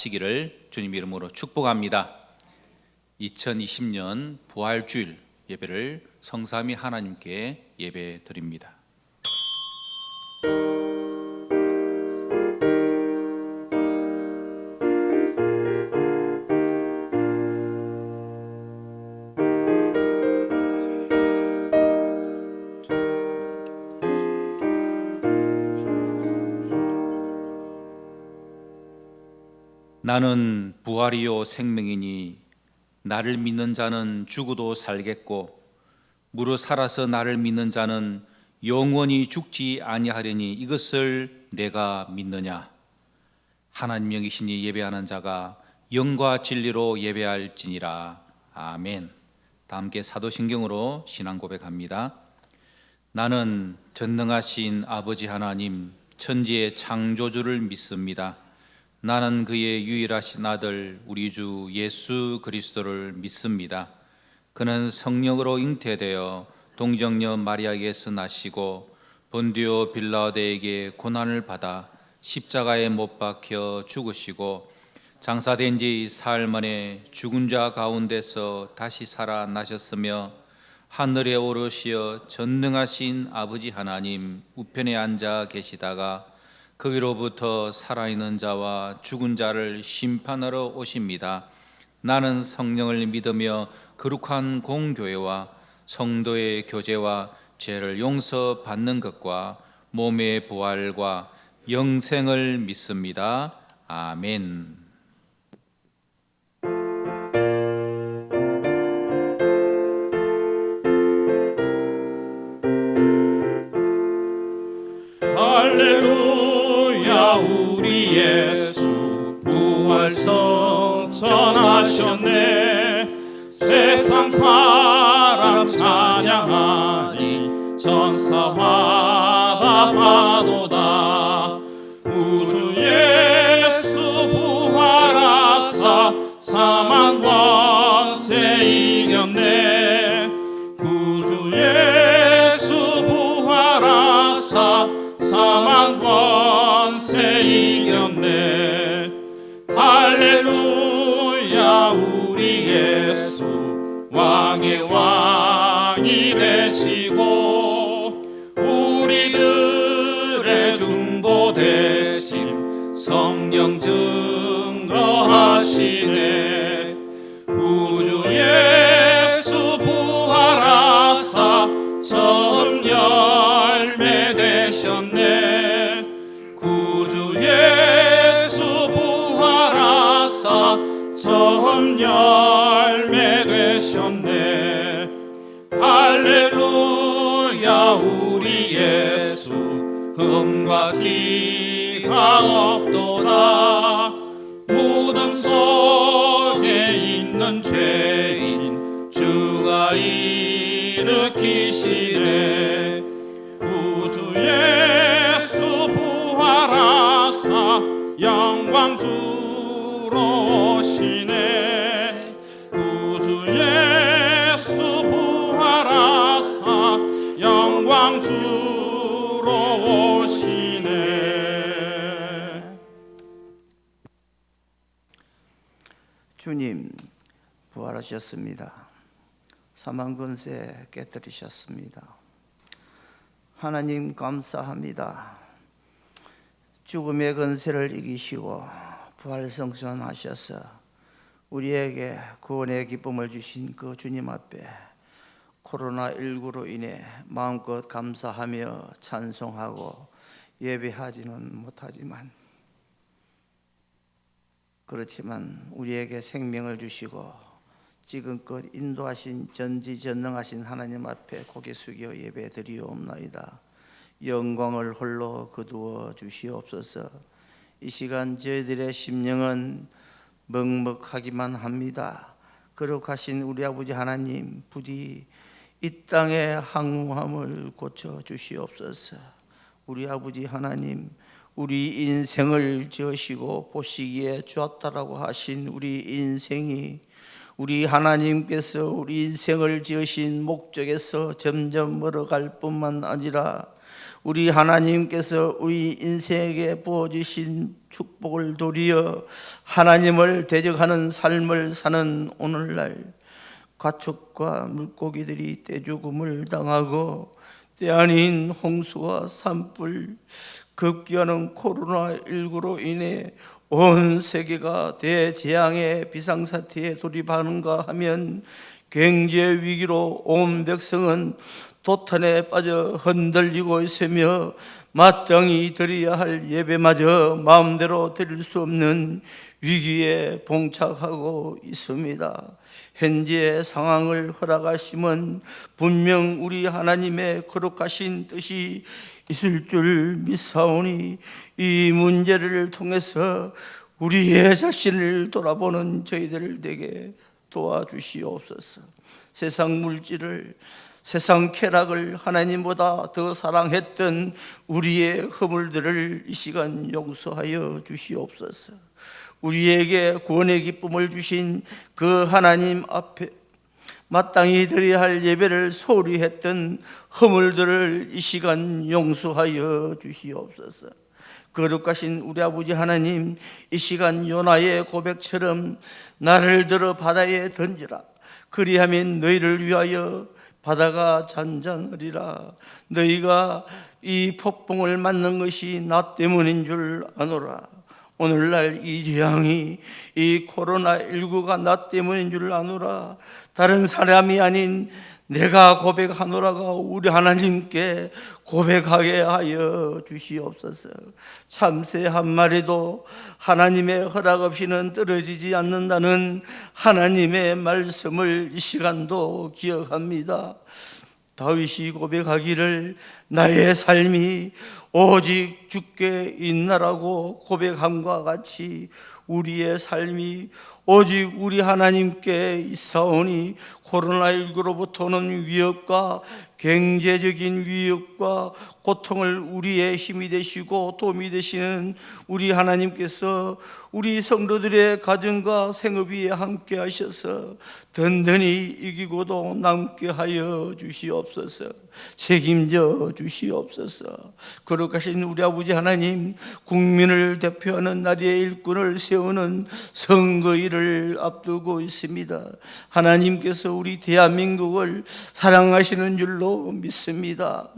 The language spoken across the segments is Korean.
하시기를 주님 이름으로 축복합니다. 2020년 부활주일 예배를 성삼위 하나님께 예배 드립니다. 나는 부활이요 생명이니 나를 믿는 자는 죽어도 살겠고 무릇 살아서 나를 믿는 자는 영원히 죽지 아니하리니 이것을 내가 믿느냐. 하나님 영이시니 예배하는 자가 영과 진리로 예배할지니라. 아멘. 다 함께 사도신경으로 신앙 고백합니다. 나는 전능하신 아버지 하나님 천지의 창조주를 믿습니다. 나는 그의 유일하신 아들 우리 주 예수 그리스도를 믿습니다. 그는 성령으로 잉태되어 동정녀 마리아에게서 나시고 본디오 빌라도에게 고난을 받아 십자가에 못 박혀 죽으시고 장사된 지 사흘 만에 죽은 자 가운데서 다시 살아나셨으며 하늘에 오르시어 전능하신 아버지 하나님 우편에 앉아 계시다가 거기로부터 살아있는 자와 죽은 자를 심판하러 오십니다. 나는 성령을 믿으며 거룩한 공교회와 성도의 교제와 죄를 용서받는 것과 몸의 부활과 영생을 믿습니다. 아멘. 할렐루야. 우리 예수 부활성 전하셨네. 세상 사람 찬양하니 전사마다 파도다. 우주 예수 부활하사 사망 권세 이겼네. 구주 예수 부활하사 사망 권세 이겼네. 할렐루야. 우리 예수 왕의 왕이 되시고 우리들의 중보 되심 성령 증거하시네. 우주 예수 부활하사 처음 열매 되셨네. 구주 예수 부활하사 처음 열매 되셨네. 할렐루야. 우리 예수 흠과 티가 없도다. 무덤 속에 있는 죄인 주가 일으키시네. 우주 예수 부활하사 영광 주러 오시네. 우주 예수 부활하사 영광 주러 오시네. 주님 부활하셨습니다. 사망 권세 깨뜨리셨습니다. 하나님 감사합니다. 죽음의 권세를 이기시고 부활성천하셔서 우리에게 구원의 기쁨을 주신 그 주님 앞에 코로나19로 인해 마음껏 감사하며 찬송하고 예배하지는 못하지만 그렇지만 우리에게 생명을 주시고 지금껏 인도하신 전지전능하신 하나님 앞에 고개 숙여 예배드리옵나이다. 영광을 홀로 거두어 주시옵소서. 이 시간 저희들의 심령은 먹먹하기만 합니다. 거룩하신 우리 아버지 하나님, 부디 이 땅의 항무함을 고쳐 주시옵소서. 우리 아버지 하나님, 우리 인생을 지으시고 보시기에 좋았다라고 하신 우리 인생이 우리 하나님께서 우리 인생을 지으신 목적에서 점점 멀어갈 뿐만 아니라 우리 하나님께서 우리 인생에게 부어주신 축복을 도리어 하나님을 대적하는 삶을 사는 오늘날 가축과 물고기들이 떼죽음을 당하고 때 아닌 홍수와 산불, 급기야는 코로나19로 인해 온 세계가 대재앙의 비상사태에 돌입하는가 하면 경제 위기로 온 백성은 도탄에 빠져 흔들리고 있으며 마땅히 드려야 할 예배마저 마음대로 드릴 수 없는 위기에 봉착하고 있습니다. 현재 상황을 허락하심은 분명 우리 하나님의 거룩하신 뜻이 있을 줄 믿사오니 이 문제를 통해서 우리의 자신을 돌아보는 저희들 되게 도와주시옵소서. 세상 물질을, 세상 쾌락을 하나님보다 더 사랑했던 우리의 허물들을 이 시간 용서하여 주시옵소서. 우리에게 구원의 기쁨을 주신 그 하나님 앞에 마땅히 드려야 할 예배를 소홀히 했던 허물들을 이 시간 용서하여 주시옵소서. 거룩하신 우리 아버지 하나님, 이 시간 요나의 고백처럼 나를 들어 바다에 던지라. 그리하면 너희를 위하여 바다가 잔잔하리라. 너희가 이 폭풍을 맞는 것이 나 때문인 줄 아노라. 오늘날 이 재앙이, 이 코로나19가 나 때문인 줄 아노라. 다른 사람이 아닌 내가 고백하노라가 우리 하나님께 고백하게 하여 주시옵소서. 참새 한 마리도 하나님의 허락 없이는 떨어지지 않는다는 하나님의 말씀을 이 시간도 기억합니다. 다윗이 고백하기를 나의 삶이 오직 주께 있나라고 고백함과 같이 우리의 삶이 오직 우리 하나님께 있사오니 코로나19로부터는 위협과 경제적인 위협과 고통을 우리의 힘이 되시고 도움이 되시는 우리 하나님께서 우리 성도들의 가정과 생업 위에 함께 하셔서 든든히 이기고도 남게 하여 주시옵소서. 책임져 주시옵소서. 거룩하신 우리 아버지 하나님, 국민을 대표하는 나라의 일꾼을 세우는 선거일을 앞두고 있습니다. 하나님께서 우리 대한민국을 사랑하시는 줄로 믿습니다.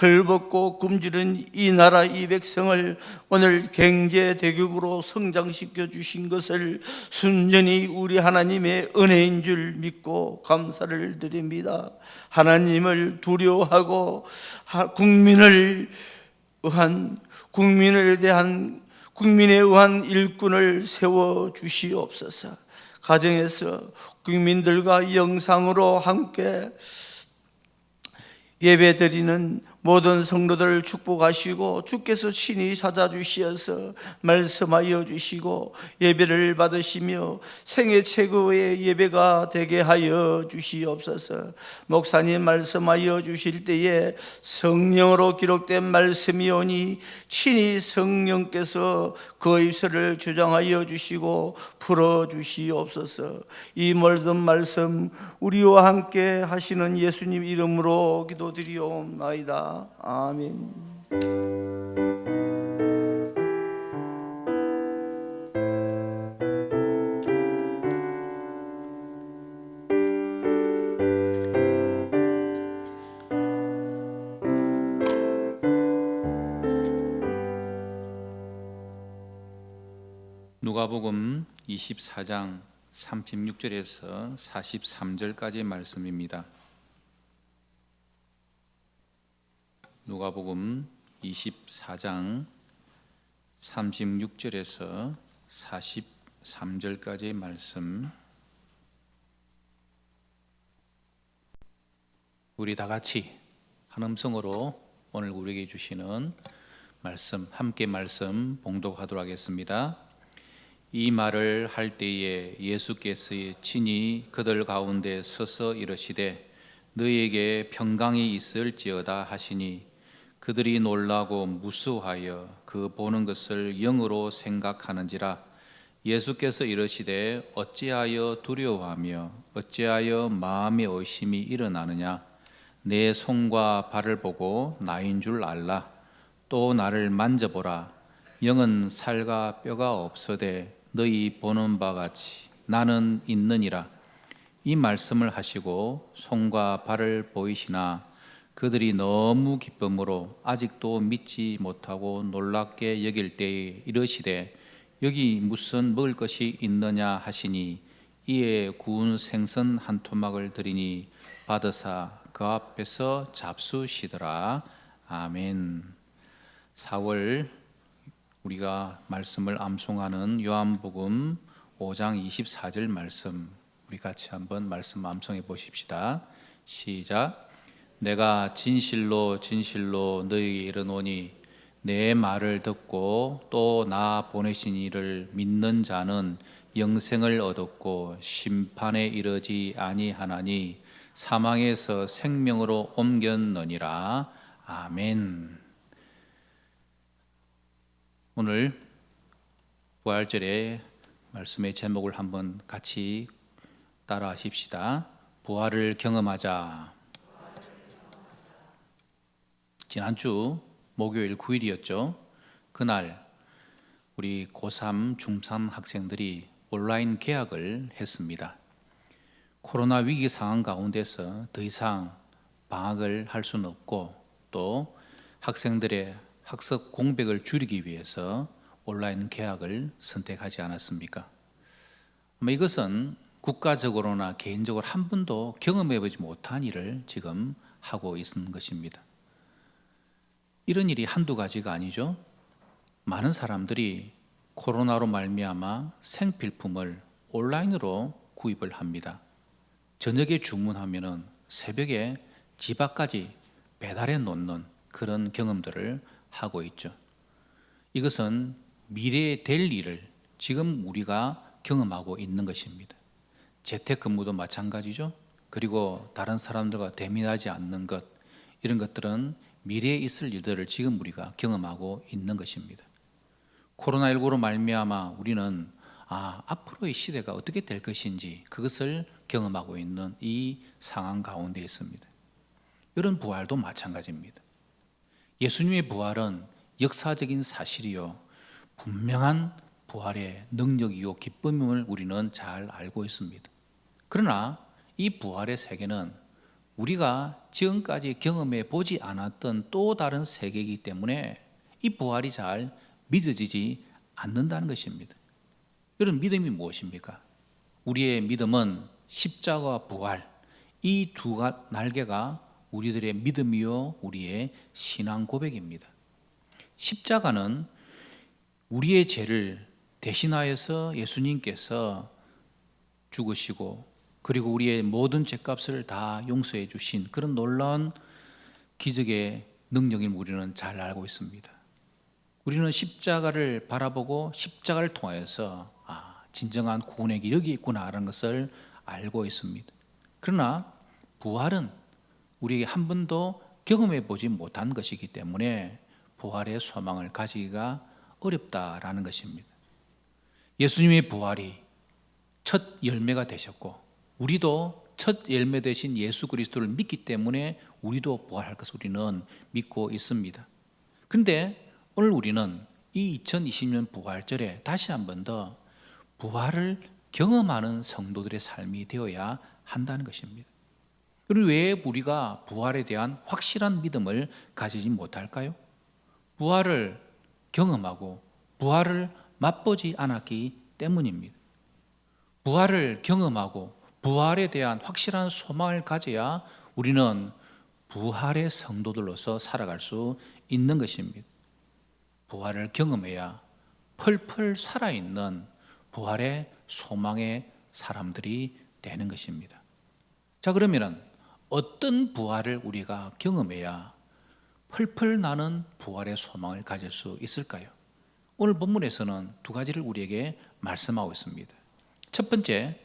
헐벗고 굶주린 이 나라 이 백성을 오늘 경제 대국으로 성장시켜 주신 것을 순전히 우리 하나님의 은혜인 줄 믿고 감사를 드립니다. 하나님을 두려워하고 국민에 의한 일꾼을 세워 주시옵소서. 가정에서 국민들과 영상으로 함께 예배드리는 모든 성도들을 축복하시고 주께서 친히 찾아주시어서 말씀하여 주시고 예배를 받으시며 생애 최고의 예배가 되게 하여 주시옵소서. 목사님 말씀하여 주실 때에 성령으로 기록된 말씀이오니 친히 성령께서 그 입술을 주장하여 주시고 풀어주시옵소서. 이 모든 말씀 우리와 함께 하시는 예수님 이름으로 기도드리옵나이다. 아멘. 누가복음 24장 36절에서 43절까지의 말씀입니다. 누가복음 24장 36절에서 43절까지의 말씀, 우리 다 같이 한 음성으로 오늘 우리에게 주시는 말씀, 함께 말씀 봉독하도록 하겠습니다. 이 말을 할 때에 예수께서 친히 그들 가운데 서서 이르시되 너희에게 평강이 있을지어다 하시니 그들이 놀라고 무수하여 그 보는 것을 영으로 생각하는지라. 예수께서 이르시되 어찌하여 두려워하며 어찌하여 마음에 의심이 일어나느냐. 내 손과 발을 보고 나인 줄 알라. 또 나를 만져보라. 영은 살과 뼈가 없어되 너희 보는 바 같이 나는 있느니라. 이 말씀을 하시고 손과 발을 보이시나 그들이 너무 기쁨으로 아직도 믿지 못하고 놀랍게 여길 때에 이르시되 여기 무슨 먹을 것이 있느냐 하시니 이에 구운 생선 한 토막을 드리니 받으사 그 앞에서 잡수시더라. 아멘. 4월 우리가 말씀을 암송하는 요한복음 5장 24절 말씀, 우리 같이 한번 말씀 암송해 보십시다. 시작. 내가 진실로 진실로 너희에게 이르노니 내 말을 듣고 또 나 보내신 이를 믿는 자는 영생을 얻었고 심판에 이르지 아니하나니 사망에서 생명으로 옮겼느니라. 아멘. 오늘 부활절의 말씀의 제목을 한번 같이 따라 하십시다. 부활을 경험하자. 지난주 목요일 9일이었죠. 그날 우리 고3, 중3 학생들이 온라인 개학을 했습니다. 코로나 위기 상황 가운데서 더 이상 방학을 할 수는 없고 또 학생들의 학습 공백을 줄이기 위해서 온라인 개학을 선택하지 않았습니까? 이것은 국가적으로나 개인적으로 한 번도 경험해보지 못한 일을 지금 하고 있는 것입니다. 이런 일이 한두 가지가 아니죠. 많은 사람들이 코로나로 말미암아 생필품을 온라인으로 구입을 합니다. 저녁에 주문하면 새벽에 집 앞까지 배달해 놓는 그런 경험들을 하고 있죠. 이것은 미래에 될 일을 지금 우리가 경험하고 있는 것입니다. 재택근무도 마찬가지죠. 그리고 다른 사람들과 대면하지 않는 것, 이런 것들은 미래에 있을 일들을 지금 우리가 경험하고 있는 것입니다. 코로나19로 말미암아 우리는 앞으로의 시대가 어떻게 될 것인지 그것을 경험하고 있는 이 상황 가운데 있습니다. 이런 부활도 마찬가지입니다. 예수님의 부활은 역사적인 사실이요 분명한 부활의 능력이요 기쁨임을 우리는 잘 알고 있습니다. 그러나 이 부활의 세계는 우리가 지금까지 경험해 보지 않았던 또 다른 세계이기 때문에 이 부활이 잘 믿어지지 않는다는 것입니다. 이런 믿음이 무엇입니까? 우리의 믿음은 십자가와 부활, 이 두 날개가 우리들의 믿음이요 우리의 신앙 고백입니다. 십자가는 우리의 죄를 대신하여서 예수님께서 죽으시고 그리고 우리의 모든 죄값을 다 용서해 주신 그런 놀라운 기적의 능력을 우리는 잘 알고 있습니다. 우리는 십자가를 바라보고 십자가를 통하여서 진정한 구원의 길이 여기 있구나라는 것을 알고 있습니다. 그러나 부활은 우리에게 한 번도 경험해 보지 못한 것이기 때문에 부활의 소망을 가지기가 어렵다라는 것입니다. 예수님의 부활이 첫 열매가 되셨고 우리도 첫 열매 되신 예수 그리스도를 믿기 때문에 우리도 부활할 것을 우리는 믿고 있습니다. 그런데 오늘 우리는 이 2020년 부활절에 다시 한 번 더 부활을 경험하는 성도들의 삶이 되어야 한다는 것입니다. 그럼 왜 우리가 부활에 대한 확실한 믿음을 가지지 못할까요? 부활을 경험하고 부활을 맛보지 않았기 때문입니다. 부활을 경험하고 부활에 대한 확실한 소망을 가져야 우리는 부활의 성도들로서 살아갈 수 있는 것입니다. 부활을 경험해야 펄펄 살아있는 부활의 소망의 사람들이 되는 것입니다. 자, 그러면 어떤 부활을 우리가 경험해야 펄펄 나는 부활의 소망을 가질 수 있을까요? 오늘 본문에서는 두 가지를 우리에게 말씀하고 있습니다. 첫 번째,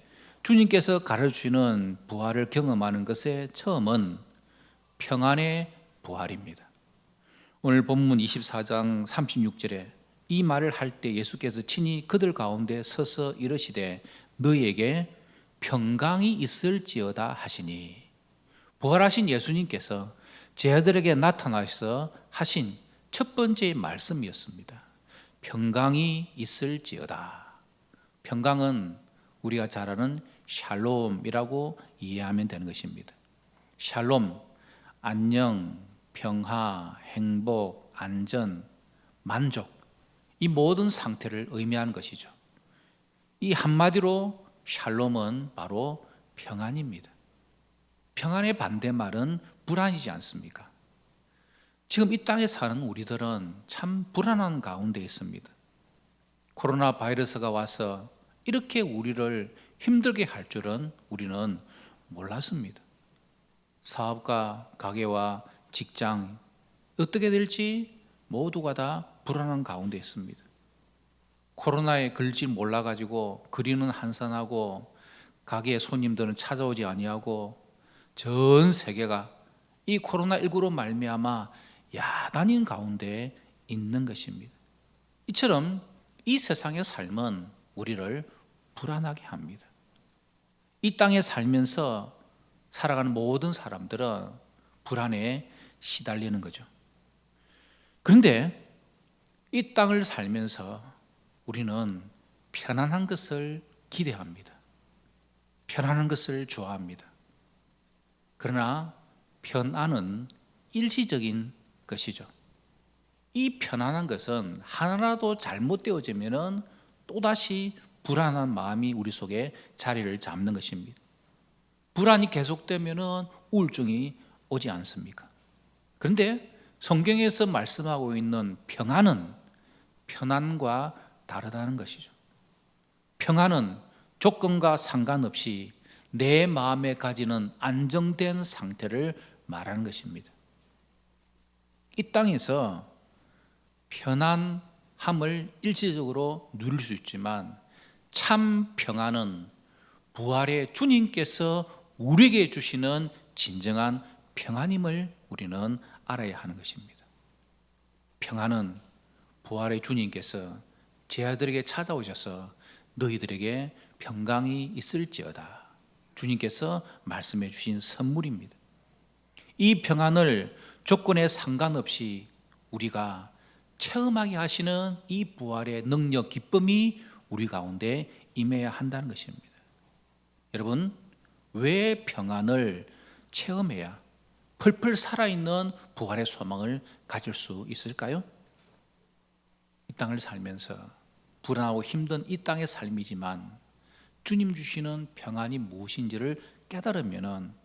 주님께서 가르치는 부활을 경험하는 것의 처음은 평안의 부활입니다. 오늘 본문 24장 36절에 이 말을 할 때 예수께서 친히 그들 가운데 서서 이르시되 너희에게 평강이 있을지어다 하시니, 부활하신 예수님께서 제자들에게 나타나셔서 하신 첫 번째 말씀이었습니다. 평강이 있을지어다. 평강은 우리가 잘 아는 샬롬이라고 이해하면 되는 것입니다. 샬롬, 안녕, 평화, 행복, 안전, 만족, 이 모든 상태를 의미하는 것이죠. 이 한마디로 샬롬은 바로 평안입니다. 평안의 반대말은 불안이지 않습니까? 지금 이 땅에 사는 우리들은 참 불안한 가운데 있습니다. 코로나 바이러스가 와서 이렇게 우리를 힘들게 할 줄은 우리는 몰랐습니다. 사업과 가게와 직장 어떻게 될지 모두가 다 불안한 가운데 있습니다. 코로나에 걸지 몰라가지고 거리는 한산하고 가게에 손님들은 찾아오지 아니하고 전 세계가 이 코로나19로 말미암아 야단인 가운데 있는 것입니다. 이처럼 이 세상의 삶은 우리를 불안하게 합니다. 이 땅에 살면서 살아가는 모든 사람들은 불안에 시달리는 거죠. 그런데 이 땅을 살면서 우리는 편안한 것을 기대합니다. 편안한 것을 좋아합니다. 그러나 편안은 일시적인 것이죠. 이 편안한 것은 하나라도 잘못되어지면 또다시 불안한 마음이 우리 속에 자리를 잡는 것입니다. 불안이 계속되면 우울증이 오지 않습니까? 그런데 성경에서 말씀하고 있는 평안은 편안과 다르다는 것이죠. 평안은 조건과 상관없이 내 마음에 가지는 안정된 상태를 말하는 것입니다. 이 땅에서 편안함을 일시적으로 누릴 수 있지만 참 평안은 부활의 주님께서 우리에게 주시는 진정한 평안임을 우리는 알아야 하는 것입니다. 평안은 부활의 주님께서 제자들에게 찾아오셔서 너희들에게 평강이 있을지어다 주님께서 말씀해 주신 선물입니다. 이 평안을 조건에 상관없이 우리가 체험하게 하시는 이 부활의 능력, 기쁨이 우리 가운데 임해야 한다는 것입니다. 여러분, 왜 평안을 체험해야 펄펄 살아있는 부활의 소망을 가질 수 있을까요? 이 땅을 살면서 불안하고 힘든 이 땅의 삶이지만 주님 주시는 평안이 무엇인지를 깨달으면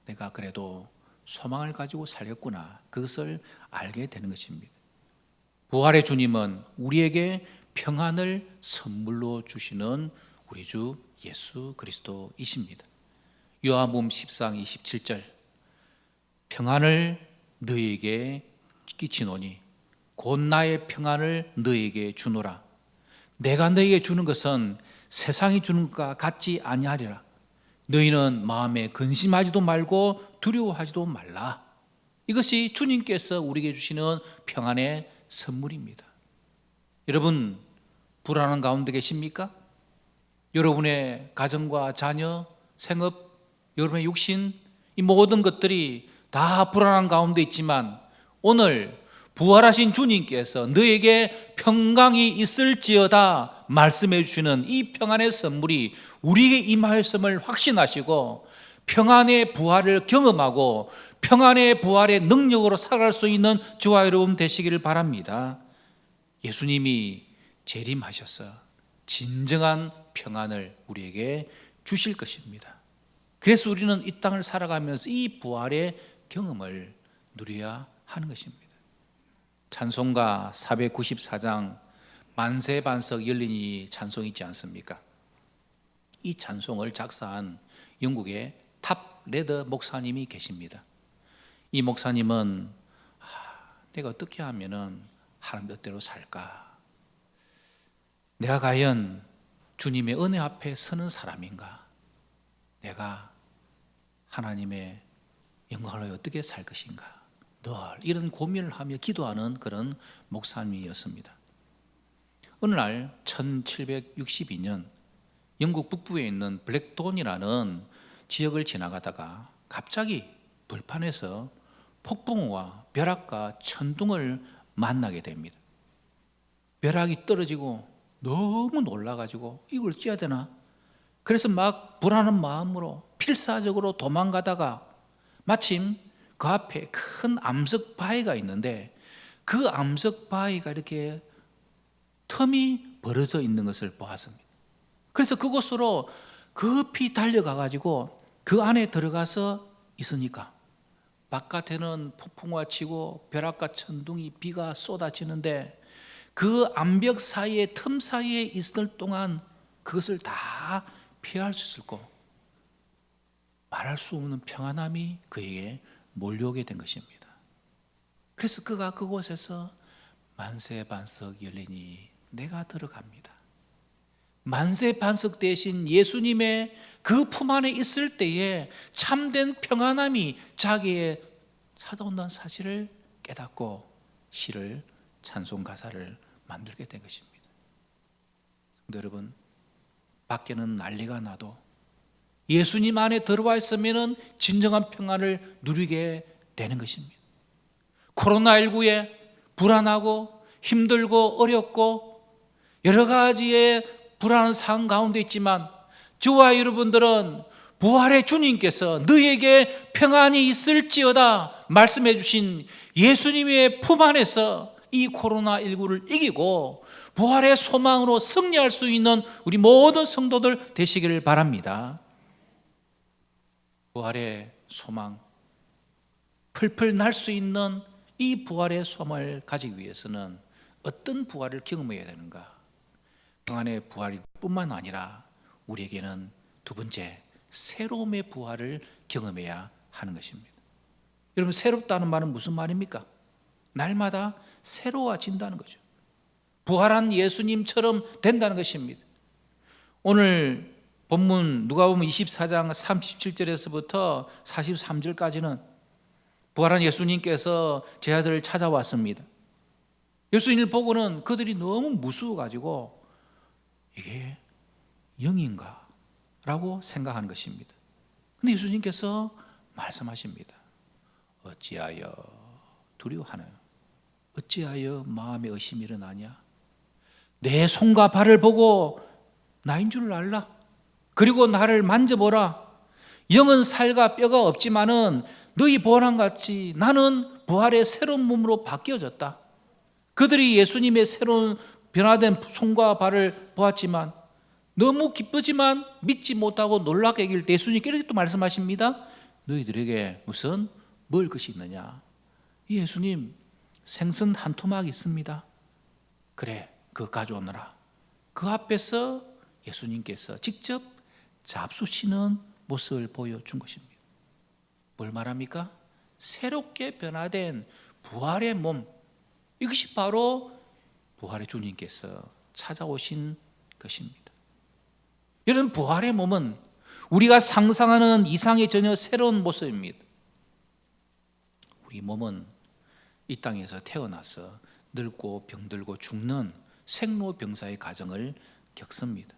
내가 그래도 소망을 가지고 살겠구나, 그것을 알게 되는 것입니다. 부활의 주님은 우리에게 평안을 선물로 주시는 우리 주 예수 그리스도이십니다. 요한복음 10장 27절, 평안을 너희에게 끼치노니 곧 나의 평안을 너희에게 주노라. 내가 너희에게 주는 것은 세상이 주는 것과 같지 아니하리라. 너희는 마음에 근심하지도 말고 두려워하지도 말라. 이것이 주님께서 우리에게 주시는 평안의 선물입니다. 여러분, 불안한 가운데 계십니까? 여러분의 가정과 자녀, 생업, 여러분의 육신, 이 모든 것들이 다 불안한 가운데 있지만 오늘 부활하신 주님께서 너에게 평강이 있을지어다 말씀해 주시는 이 평안의 선물이 우리에게 임하였음을 확신하시고 평안의 부활을 경험하고 평안의 부활의 능력으로 살아갈 수 있는 저와 여러분 되시기를 바랍니다. 예수님이 재림하셔서 진정한 평안을 우리에게 주실 것입니다. 그래서 우리는 이 땅을 살아가면서 이 부활의 경험을 누려야 하는 것입니다. 찬송가 494장 만세반석 열리니 찬송이 있지 않습니까? 이 찬송을 작사한 영국의 탑 레더 목사님이 계십니다. 이 목사님은 내가 어떻게 하면 하나님 뜻대로 살까? 내가 과연 주님의 은혜 앞에 서는 사람인가? 내가 하나님의 영광을 어떻게 살 것인가? 늘 이런 고민을 하며 기도하는 그런 목사님이었습니다. 어느 날 1762년 영국 북부에 있는 블랙돈이라는 지역을 지나가다가 갑자기 벌판에서 폭풍우와 벼락과 천둥을 만나게 됩니다. 벼락이 떨어지고 너무 놀라가지고 이걸 찌어야 되나? 그래서 막 불안한 마음으로 필사적으로 도망가다가 마침 그 앞에 큰 암석 바위가 있는데 그 암석 바위가 이렇게 틈이 벌어져 있는 것을 보았습니다. 그래서 그곳으로 급히 달려가가지고 그 안에 들어가서 있으니까 바깥에는 폭풍우가 치고 벼락과 천둥이 비가 쏟아지는데 그 암벽 사이에 틈 사이에 있을 동안 그것을 다 피할 수 있었고 말할 수 없는 평안함이 그에게 몰려오게 된 것입니다. 그래서 그가 그곳에서 만세반석 열리니 내가 들어갑니다. 만세반석 대신 예수님의 그 품 안에 있을 때에 참된 평안함이 자기에 찾아온다는 사실을 깨닫고 시를 찬송 가사를 만들게 된 것입니다. 성도 여러분, 밖에는 난리가 나도 예수님 안에 들어와 있으면 진정한 평안을 누리게 되는 것입니다. 코로나19에 불안하고 힘들고 어렵고 여러 가지의 불안한 상황 가운데 있지만 저와 여러분들은 부활의 주님께서 너희에게 평안이 있을지어다 말씀해 주신 예수님의 품 안에서 이 코로나19를 이기고 부활의 소망으로 승리할 수 있는 우리 모든 성도들 되시기를 바랍니다. 부활의 소망, 풀풀 날 수 있는 이 부활의 소망을 가지기 위해서는 어떤 부활을 경험해야 되는가? 평안의 부활뿐만 아니라 우리에게는 두 번째 새로움의 부활을 경험해야 하는 것입니다. 여러분, 새롭다는 말은 무슨 말입니까? 날마다 새로워진다는 거죠. 부활한 예수님처럼 된다는 것입니다. 오늘 본문 누가복음 24장 37절에서부터 43절까지는 부활한 예수님께서 제자들을 찾아왔습니다. 예수님을 보고는 그들이 너무 무서워가지고 이게 영인가? 라고 생각하는 것입니다. 근데 예수님께서 말씀하십니다. 어찌하여 두려워하나요? 어찌하여 마음에 의심이 일어나냐? 내 손과 발을 보고 나인 줄 알라. 그리고 나를 만져보라. 영은 살과 뼈가 없지만은 너희 보람 같이 나는 부활의 새로운 몸으로 바뀌어졌다. 그들이 예수님의 새로운 변화된 손과 발을 보았지만 너무 기쁘지만 믿지 못하고 놀랍게 여길 때 예수님께 이렇게 또 말씀하십니다. 너희들에게 무슨 먹을 것이 있느냐? 예수님, 생선 한 토막 있습니다. 그래, 그거 가져오너라. 그 앞에서 예수님께서 직접 잡수시는 모습을 보여준 것입니다. 뭘 말합니까? 새롭게 변화된 부활의 몸, 이것이 바로 부활의 주님께서 찾아오신 것입니다. 여러분, 부활의 몸은 우리가 상상하는 이상의 전혀 새로운 모습입니다. 우리 몸은 이 땅에서 태어나서 늙고 병들고 죽는 생로병사의 과정을 겪습니다.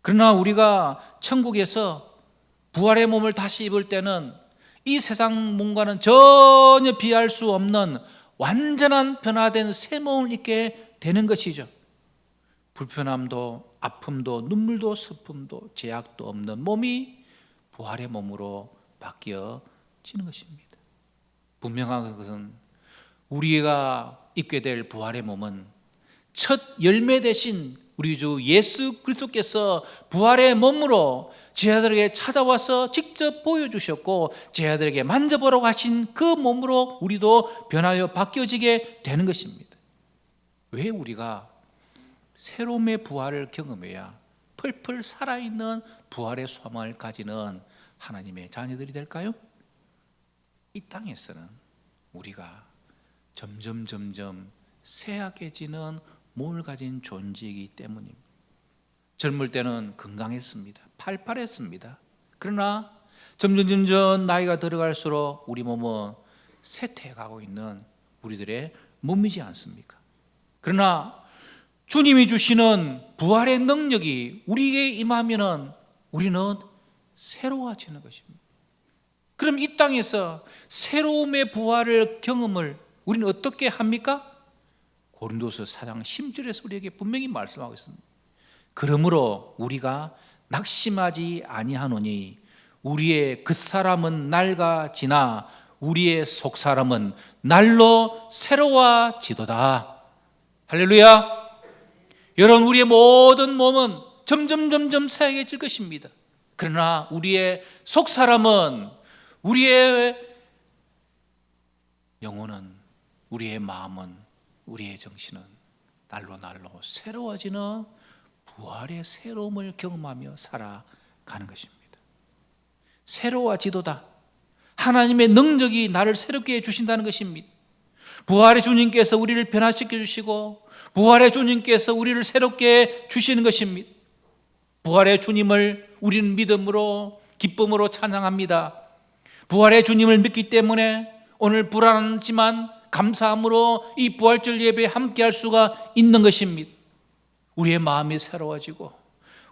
그러나 우리가 천국에서 부활의 몸을 다시 입을 때는 이 세상 몸과는 전혀 비할 수 없는 완전한 변화된 새 몸을 입게 되는 것이죠. 불편함도 아픔도 눈물도 슬픔도 제약도 없는 몸이 부활의 몸으로 바뀌어지는 것입니다. 분명한 것은 우리가 입게 될 부활의 몸은 첫 열매 대신 우리 주 예수 그리스도께서 부활의 몸으로 제자들에게 찾아와서 직접 보여주셨고 제자들에게 만져보라고 하신 그 몸으로 우리도 변하여 바뀌어지게 되는 것입니다. 왜 우리가 새로움의 부활을 경험해야 펄펄 살아있는 부활의 소망을 가지는 하나님의 자녀들이 될까요? 이 땅에서는 우리가 점점 쇠약해지는 몸을 가진 존재이기 때문입니다. 젊을 때는 건강했습니다. 팔팔했습니다. 그러나 점점 나이가 들어갈수록 우리 몸은 쇠퇴해가고 있는 우리들의 몸이지 않습니까? 그러나 주님이 주시는 부활의 능력이 우리에게 임하면은 우리는 새로워지는 것입니다. 그럼 이 땅에서 새로움의 부활을 경험을 우리는 어떻게 합니까? 고린도서 4장 10절에서 우리에게 분명히 말씀하고 있습니다. 그러므로 우리가 낙심하지 아니하노니 우리의 겉사람은 낡아지나 우리의 속사람은 날로 새로워지도다. 할렐루야. 여러분, 우리의 모든 몸은 점점 새하게질 것입니다. 그러나 우리의 속사람은, 우리의 영혼은, 우리의 마음은, 우리의 정신은 날로 새로워지는 부활의 새로움을 경험하며 살아가는 것입니다. 새로워지도다. 하나님의 능력이 나를 새롭게 해주신다는 것입니다. 부활의 주님께서 우리를 변화시켜 주시고 부활의 주님께서 우리를 새롭게 주시는 것입니다. 부활의 주님을 우리는 믿음으로 기쁨으로 찬양합니다. 부활의 주님을 믿기 때문에 오늘 불안하지만 감사함으로 이 부활절 예배에 함께할 수가 있는 것입니다. 우리의 마음이 새로워지고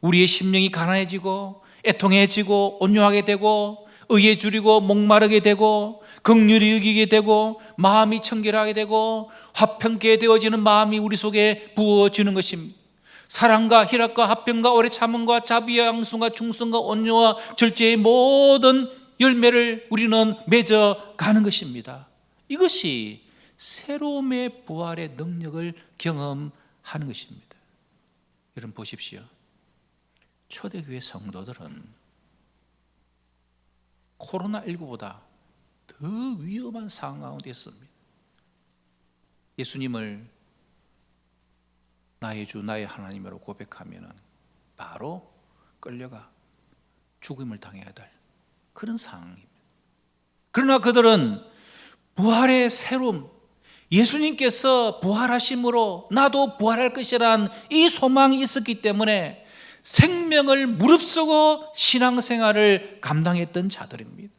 우리의 심령이 가난해지고 애통해지고 온유하게 되고 의에 줄이고 목마르게 되고 긍휼히 여기게 되고 마음이 청결하게 되고 화평케 되어지는 마음이 우리 속에 부어지는 것입니다. 사랑과 희락과 화평과 오래 참음과 자비와 양순과 충성과 온유와 절제의 모든 열매를 우리는 맺어가는 것입니다. 이것이 새로움의 부활의 능력을 경험하는 것입니다. 여러분 보십시오. 초대교회 성도들은 코로나19보다 더 위험한 상황 가운데 있습니다. 예수님을 나의 주 나의 하나님으로 고백하면 바로 끌려가 죽음을 당해야 될 그런 상황입니다. 그러나 그들은 부활의 새로움, 예수님께서 부활하심으로 나도 부활할 것이란 이 소망이 있었기 때문에 생명을 무릅쓰고 신앙생활을 감당했던 자들입니다.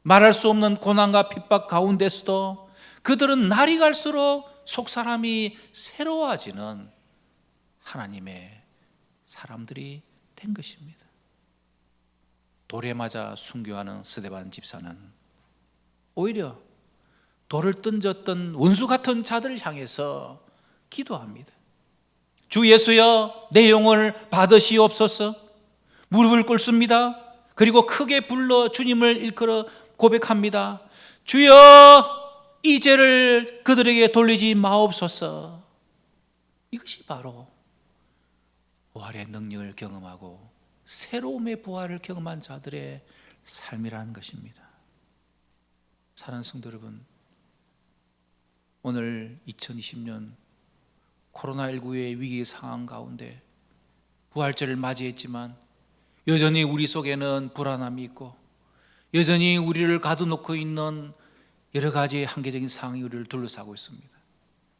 말할 수 없는 고난과 핍박 가운데서도 그들은 날이 갈수록 속사람이 새로워지는 하나님의 사람들이 된 것입니다. 돌에 맞아 순교하는 스데반 집사는 오히려 돌을 던졌던 원수 같은 자들을 향해서 기도합니다. 주 예수여, 내 영혼을 받으시옵소서. 무릎을 꿇습니다. 그리고 크게 불러 주님을 일컬어 고백합니다. 주여, 이 죄를 그들에게 돌리지 마옵소서. 이것이 바로 부활의 능력을 경험하고 새로움의 부활을 경험한 자들의 삶이라는 것입니다. 사랑하는 성도 여러분, 오늘 2020년 코로나19의 위기 상황 가운데 부활절을 맞이했지만 여전히 우리 속에는 불안함이 있고 여전히 우리를 가둬놓고 있는 여러 가지 한계적인 상황이 우리를 둘러싸고 있습니다.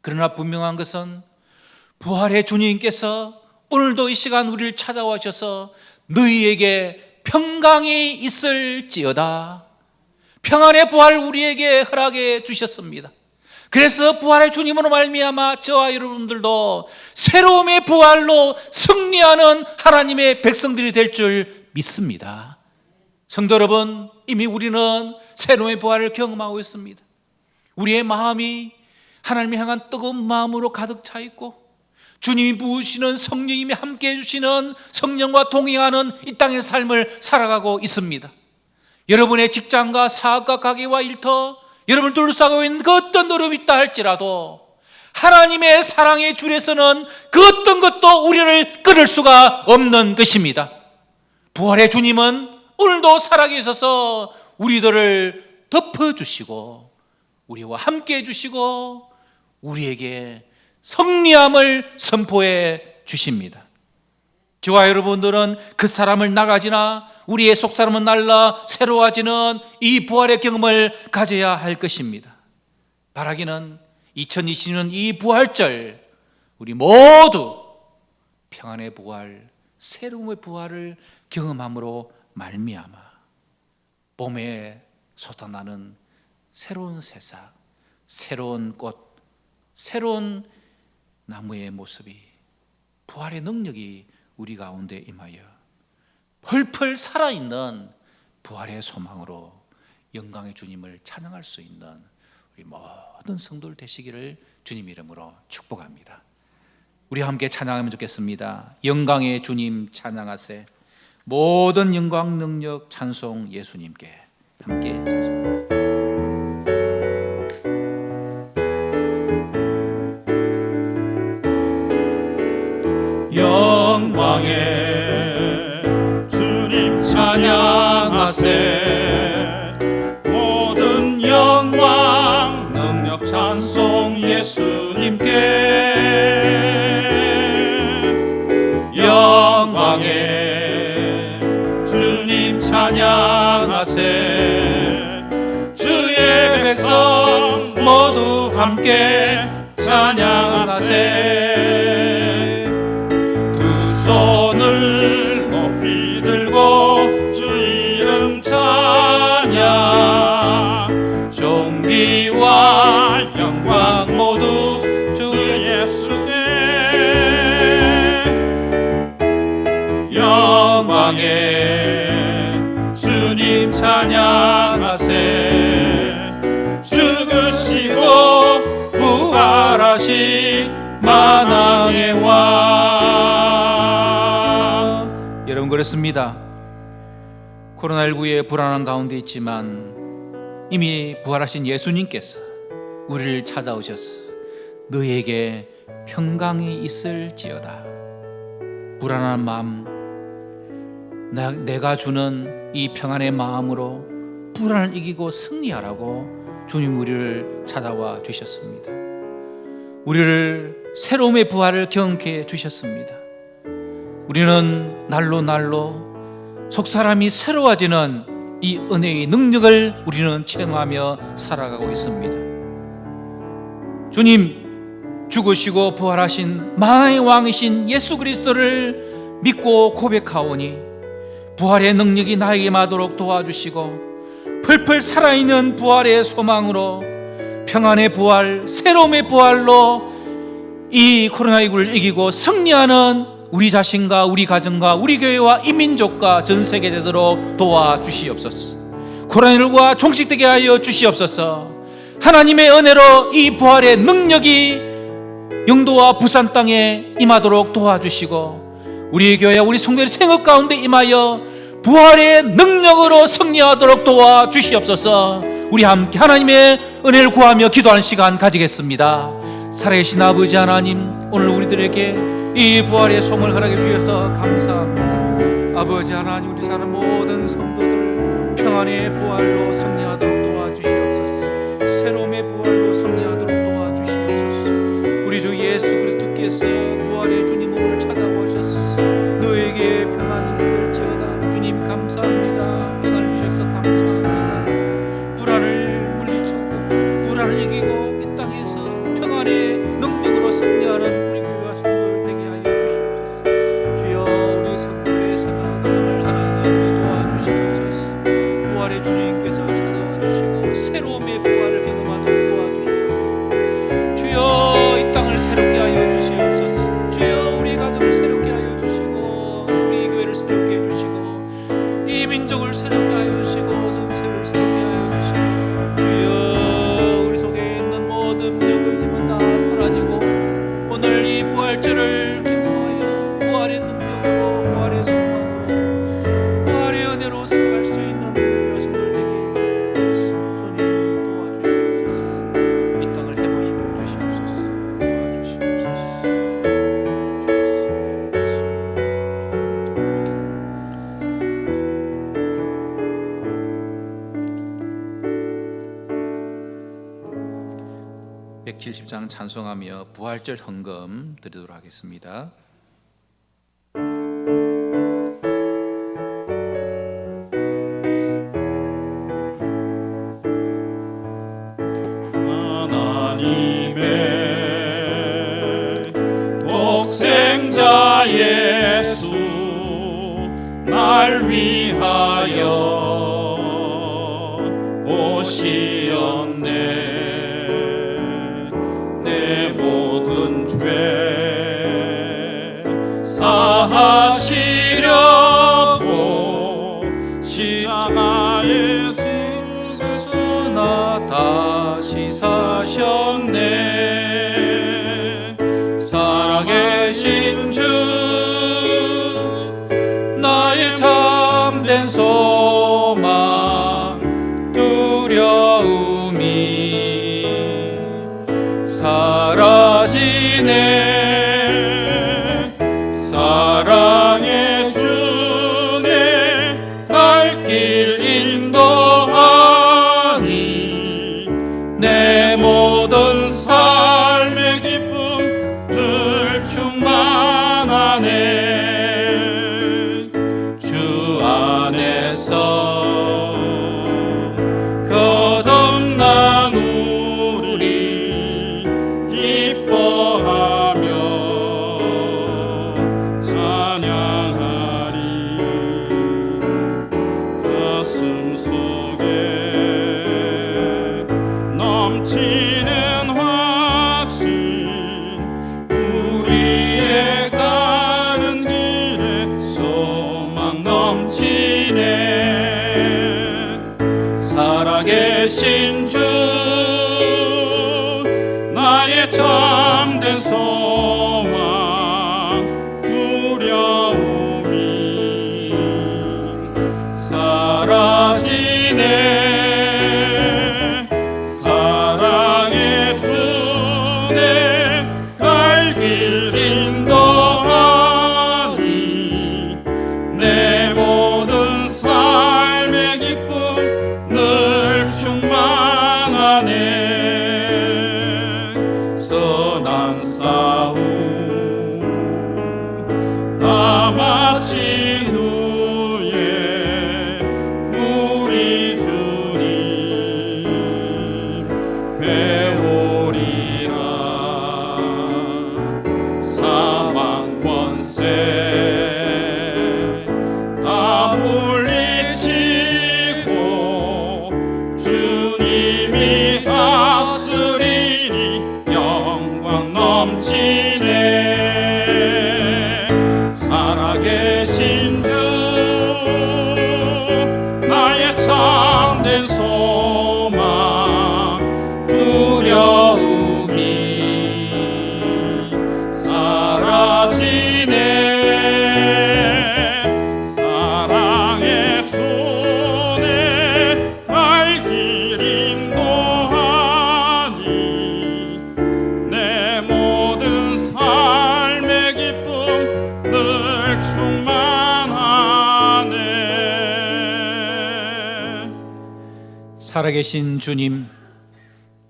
그러나 분명한 것은 부활의 주님께서 오늘도 이 시간 우리를 찾아오셔서 너희에게 평강이 있을지어다, 평안의 부활을 우리에게 허락해 주셨습니다. 그래서 부활의 주님으로 말미암아 저와 여러분들도 새로움의 부활로 승리하는 하나님의 백성들이 될 줄 믿습니다. 성도 여러분, 이미 우리는 새로움의 부활을 경험하고 있습니다. 우리의 마음이 하나님을 향한 뜨거운 마음으로 가득 차 있고 주님이 부으시는 성령님이 함께해 주시는 성령과 동행하는 이 땅의 삶을 살아가고 있습니다. 여러분의 직장과 사업과 가게와 일터, 여러분을 둘러싸고 있는 그 어떤 어려움이 있다 할지라도 하나님의 사랑의 줄에서는 그 어떤 것도 우리를 끊을 수가 없는 것입니다. 부활의 주님은 오늘도 살아계셔서 우리들을 덮어주시고 우리와 함께 해주시고 우리에게 승리함을 선포해 주십니다. 저와 여러분들은 그 사람을 나가지나 우리의 속사람은 날라 새로워지는 이 부활의 경험을 가져야 할 것입니다. 바라기는 2020년 이 부활절 우리 모두 평안의 부활, 새로움의 부활을 경험함으로 말미암아 봄에 솟아나는 새로운 새싹, 새로운 꽃, 새로운 나무의 모습이, 부활의 능력이 우리 가운데 임하여 펄펄 살아있는 부활의 소망으로 영광의 주님을 찬양할 수 있는 우리 모든 성도들 되시기를 주님 이름으로 축복합니다. 우리 함께 찬양하면 좋겠습니다. 영광의 주님 찬양하세. 모든 영광 능력 찬송 예수님께. 함께 찬송합니다. 영광의 주님 찬양하세. 모든 영광 능력 찬송 예수님께. 영광의 주님 찬양하세. 주의 백성 모두 함께 찬양하세. 손을 높이 들고 주 이름 찬양. 존귀와 영광 모두 주 예수께. 영광의 주님 찬양하세. 죽으시고 부활하신 만왕의 왕. 여러분, 그렇습니다. 코로나19의 불안한 가운데 있지만 이미 부활하신 예수님께서 우리를 찾아오셔서 너희에게 평강이 있을지어다. 불안한 마음, 내가 주는 이 평안의 마음으로 불안을 이기고 승리하라고 주님 우리를 찾아와 주셨습니다. 우리를 새로움의 부활을 경험케 해 주셨습니다. 우리는 날로 속사람이 새로워지는 이 은혜의 능력을 우리는 체험하며 살아가고 있습니다. 주님, 죽으시고 부활하신 만왕의 왕이신 예수 그리스도를 믿고 고백하오니 부활의 능력이 나에게 임하도록 도와주시고 펄펄 살아있는 부활의 소망으로 평안의 부활, 새로움의 부활로 이 코로나19를 이기고 승리하는 우리 자신과 우리 가정과 우리 교회와 이 민족과 전 세계 되도록 도와주시옵소서. 코로나19가 종식되게 하여 주시옵소서. 하나님의 은혜로 이 부활의 능력이 영도와 부산 땅에 임하도록 도와주시고 우리 교회와 우리 성도의 생업 가운데 임하여 부활의 능력으로 승리하도록 도와주시옵소서. 우리 함께 하나님의 은혜를 구하며 기도하는 시간 가지겠습니다. 살아계신 아버지 하나님, 오늘 우리들에게 이 부활의 소망을 허락해 주셔서 감사합니다. 아버지 하나님, 우리 사는 모든 성도들 평안의 부활로 승리하도록 도와주시옵소서. 새로움의 부활로 승리하도록 도와주시옵소서. 우리 주 예수 그리스도께서 부활의 주님 오늘 찾아오셔서 너에게 평안이 있을지어다. 주님 감사합니다. 평안을 주셔서 감사합니다. 불안을 물리치고 불안을 이기고 이 땅에서 평안의 능력으로 승리하는 우리 교회와 성도를 되게 하여 주시옵소서. 주여, 우리 성도의 생활 가정을 하나님 도와주시옵소서. 부활의 주님께서 찾아와 주시고 새로움의 부활을 경험하도록 도와주시옵소서. 주여, 이 땅을 새롭게 하여 주시옵소서. 주여, 우리 가정을 새롭게 하여 주시고 우리 교회를 새롭게 해주시고 이 민족을 새롭게 하여 주시고 전세를 새롭게 하여 주시고 주여, 우리 속에 있는 모든 영의심은 다 사라지고 오늘 이 부활절을 경험하여 부활의 능력으로 부활의 소망으로 부활의 은혜로 살아갈 수 있는 우리 교회들 되게 해주시옵소서. 주님 도와주시옵소서. 이 땅을 회복시켜 주시옵소서. 도와주시옵소서. 170장 찬송하며 부활절 헌금 드리도록 하겠습니다. 하나님의 독생자 예수 날 위하여 오시었네. 내 모든 죄 사하시려고 십자가에 죽으셨네. 살아계신 주 나의 참된 소망 두려움이 사라지네. 사랑의 주내 갈 길 인도하니 내 모든 삶의 기쁨 늘 충만하네. 선한 싸움 다 마친 후에 우리 주님 배우리라. 사망 권세 다 물리치고 주님이 다스리니 영광 넘치네. 살아계신 주 나의 참된 소망 두려움이 사라지네. 사랑의 손에 갈 길 인도하니 내 모든 삶의 기쁨 늘 충만하네. 살아계신 주님,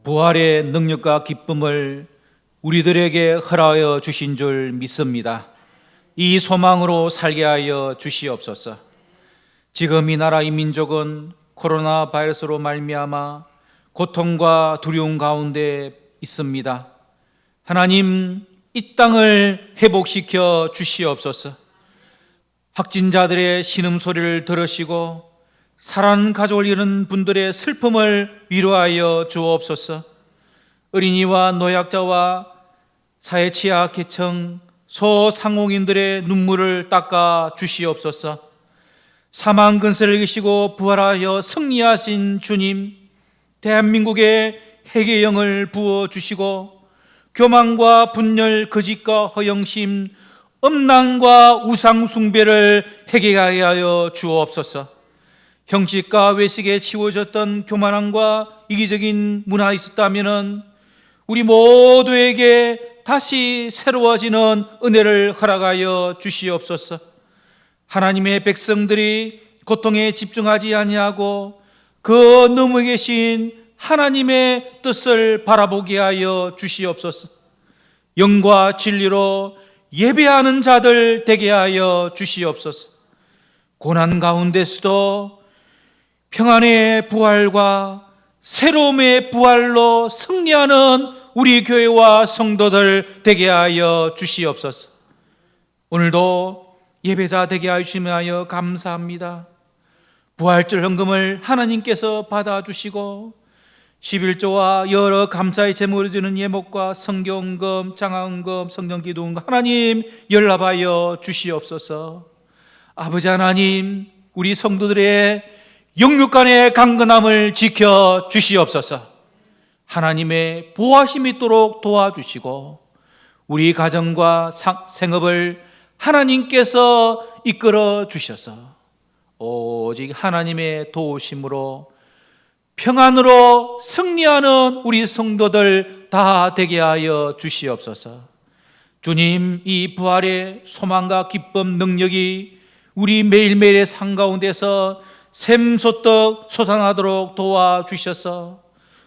부활의 능력과 기쁨을 우리들에게 허락하여 주신 줄 믿습니다. 이 소망으로 살게 하여 주시옵소서. 지금 이 나라 이 민족은 코로나 바이러스로 말미암아 고통과 두려움 가운데 있습니다. 하나님, 이 땅을 회복시켜 주시옵소서. 확진자들의 신음소리를 들으시고 사랑하는 가족을 잃은 분들의 슬픔을 위로하여 주옵소서. 어린이와 노약자와 사회 취약계층 소상공인들의 눈물을 닦아 주시옵소서. 사망 근세를 이기시고 부활하여 승리하신 주님, 대한민국에 회개의 영을 부어주시고 교만과 분열, 거짓과 허영심, 음란과 우상숭배를 회개하게 하여 주옵소서. 형식과 외식에 치워졌던 교만함과 이기적인 문화가 있었다면 우리 모두에게 다시 새로워지는 은혜를 허락하여 주시옵소서. 하나님의 백성들이 고통에 집중하지 아니하고 그 너머에 계신 하나님의 뜻을 바라보게 하여 주시옵소서. 영과 진리로 예배하는 자들 되게 하여 주시옵소서. 고난 가운데서도 평안의 부활과 새로움의 부활로 승리하는 우리 교회와 성도들 되게 하여 주시옵소서. 오늘도 예배자 되게 하시며 감사합니다. 부활절 헌금을 하나님께서 받아주시고 11조와 여러 감사의 제목을 드리는 예목과 성경헌금, 장학헌금, 성경기도헌금 하나님 연락하여 주시옵소서. 아버지 하나님, 우리 성도들의 영육간의 강건함을 지켜 주시옵소서. 하나님의 보호하심이 있도록 도와주시고 우리 가정과 생업을 하나님께서 이끌어 주셔서 오직 하나님의 도우심으로 평안으로 승리하는 우리 성도들 다 되게 하여 주시옵소서. 주님, 이 부활의 소망과 기쁨 능력이 우리 매일매일의 삶 가운데서 샘솟듯 솟아나도록 도와주셔서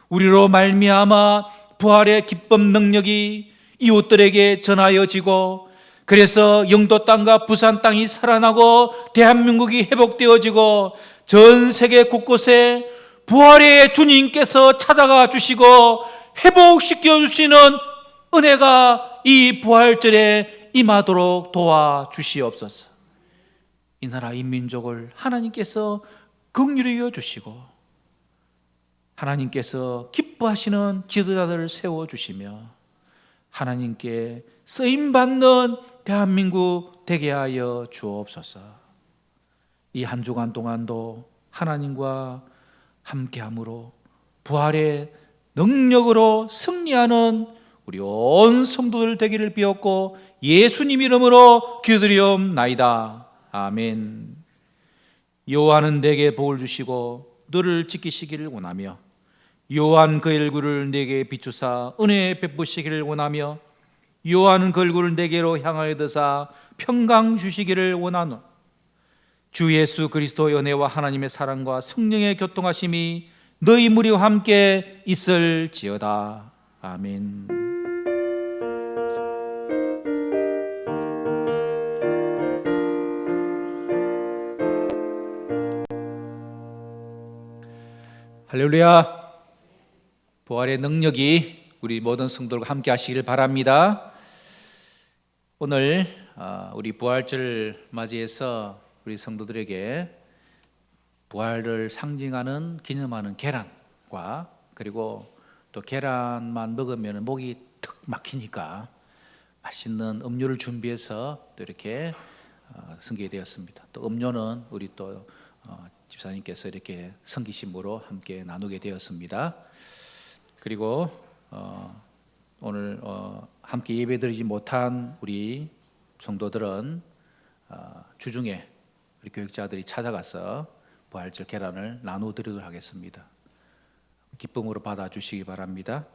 우리로 말미암아 부활의 기쁨 능력이 이웃들에게 전하여지고 그래서 영도 땅과 부산 땅이 살아나고 대한민국이 회복되어지고 전 세계 곳곳에 부활의 주님께서 찾아가 주시고 회복시켜 주시는 은혜가 이 부활절에 임하도록 도와주시옵소서. 이 나라 이 민족을 하나님께서 긍휼히 여주시고 하나님께서 기뻐하시는 지도자들을 세워주시며 하나님께 쓰임받는 대한민국 되게 하여 주옵소서. 이 한 주간 동안도 하나님과 함께함으로 부활의 능력으로 승리하는 우리 온 성도들 되기를 비었고 예수님 이름으로 기도드리옵나이다. 아멘. 여호와는 내게 복을 주시고 너를 지키시기를 원하며 여호와는 그 얼굴을 내게 비추사 은혜 베푸시기를 원하며 여호와는 그 얼굴을 내게로 향하여 드사 평강 주시기를 원하노. 주 예수 그리스도의 은혜와 하나님의 사랑과 성령의 교통하심이 너희 무리와 함께 있을지어다. 아멘. 할렐루야. 부활의 능력이 우리 모든 성도들과 함께 하시길 바랍니다. 오늘 우리 부활절을 맞이해서 우리 성도들에게 부활을 상징하는 기념하는 계란과 그리고 또 계란만 먹으면 목이 턱 막히니까 맛있는 음료를 준비해서 또 이렇게 섬기게 되었습니다. 또 음료는 우리 또 집사님께서 이렇게 섬기심으로 함께 나누게 되었습니다. 그리고 오늘 함께 예배드리지 못한 우리 성도들은 주중에 우리 교육자들이 찾아가서 부활절 계란을 나눠드리도록 하겠습니다. 기쁨으로 받아주시기 바랍니다.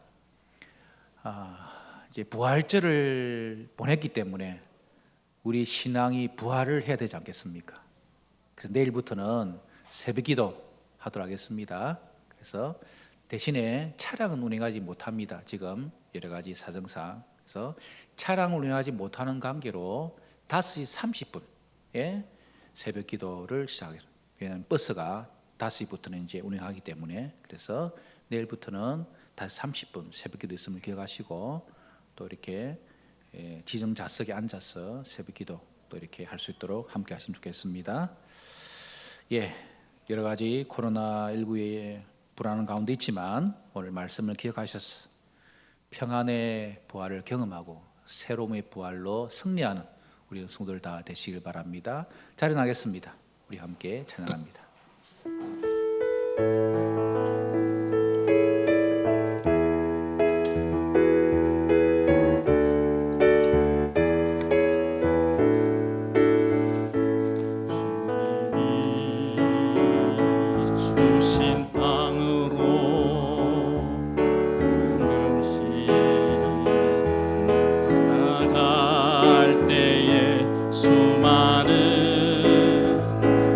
이제 부활절을 보냈기 때문에 우리 신앙이 부활을 해야 되지 않겠습니까? 그래서 내일부터는 새벽기도 하도록 하겠습니다. 그래서 대신에 차량은 운행하지 못합니다. 지금 여러 가지 사정상. 그래서 차량을 운행하지 못하는 관계로 5시 30분에 새벽기도를 시작하겠습니다. 왜냐하면 버스가 5시부터는 이제 운행하기 때문에. 그래서 내일부터는 5시 30분 새벽기도 있음을 기억하시고 또 이렇게 지정 좌석에 앉아서 새벽기도 또 이렇게 할 수 있도록 함께 하시면 좋겠습니다. 여러 가지 코로나19의 불안한 가운데 있지만 오늘 말씀을 기억하셔서 평안의 부활을 경험하고 새로움의 부활로 승리하는 우리 성도들 다 되시길 바랍니다. 자리 나겠습니다. 우리 함께 찬양합니다. 주신 땅으로 한금씩 나갈 때에 수많은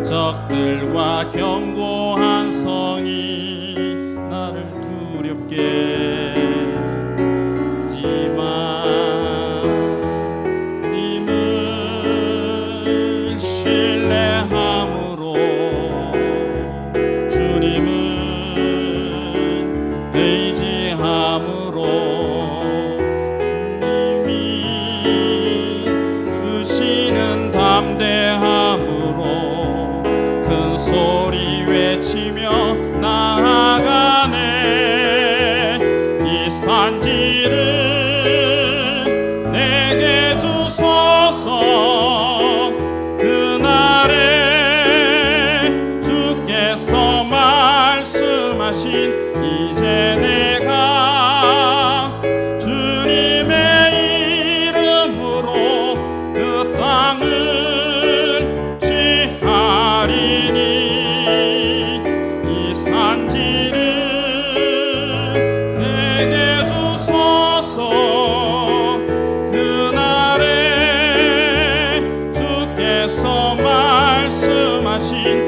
적들과 견고한 성이 나를 두렵게 하지만 님을 신뢰함으로 주님은 의지함으로 주님이 주시는 담대함으로 큰 소리 외치며 나아가네. 이 산지를 내게 주소서. 그날에 주께서 말씀하신 이제 내가 주님의 이름으로 그 땅을 취하리니. 이 산지를 내게 주소서. 그날에 주께서 말씀하신